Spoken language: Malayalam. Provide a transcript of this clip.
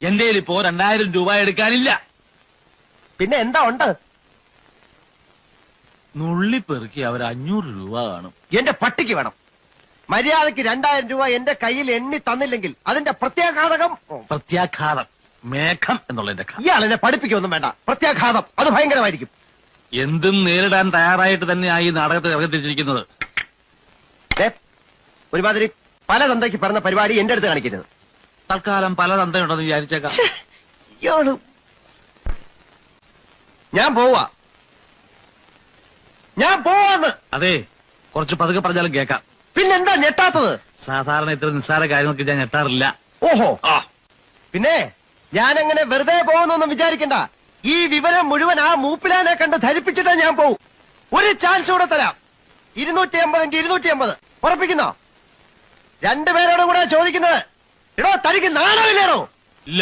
എന്റെ ഇപ്പോ 2000 രൂപ എടുക്കാനില്ല. പിന്നെ എന്താ ഉണ്ട്? നുള്ളിപ്പെറുക്കി അവർ 500 രൂപ കാണും. എന്റെ പട്ടിക്ക് വേണം. മര്യാദക്ക് 2000 രൂപ എന്റെ കയ്യിൽ എണ്ണി തന്നില്ലെങ്കിൽ അതിന്റെ പ്രത്യാഘാതകം. പ്രത്യാഘാതം മേഘം എന്നുള്ളതിന്റെ ഇയാൾ എന്നെ പഠിപ്പിക്കൊന്നും വേണ്ട. പ്രത്യാഘാതം അത് ഭയങ്കരമായിരിക്കും. എന്തും നേരിടാൻ തയ്യാറായിട്ട് തന്നെയായി നാടകത്തിൽ ഇറങ്ങിത്തിരിച്ചിരിക്കുന്നത്. ഒരുമാതിരി പല തന്തയ്ക്ക് പറഞ്ഞ പരിപാടി എന്റെ അടുത്ത് കാണിക്കരുത്. തൽക്കാലം പല തന്തയുണ്ടെന്ന് വിചാരിച്ചേക്കാം. ഇയാള് ഞാൻ പോവാന്ന്. അതെ, കുറച്ച് പതുക്കെ പറഞ്ഞാലും കേൾക്കാം. പിന്നെന്താ ഞെട്ടാത്തത്? സാധാരണ ഇത്ര നിസ്സാര കാര്യങ്ങൾക്ക് ഞാൻ ഞെട്ടാറില്ല. ഓഹോ, പിന്നെ ഞാനങ്ങനെ വെറുതെ പോകുന്നൊന്നും വിചാരിക്കണ്ട. ഈ വിവരം മുഴുവൻ ആ മൂപ്പിലാനെ കണ്ട് ധരിപ്പിച്ചിട്ടേ ഞാൻ പോവും. ഒരു ചാൻസ് കൂടെ തരാം. 250 250 ഉറപ്പിക്കുന്നോ? രണ്ടുപേരോടും കൂടെ ചോദിക്കുന്നത്. എടോ, തനിക്ക് നാണമില്ലേണോ? ഇല്ല.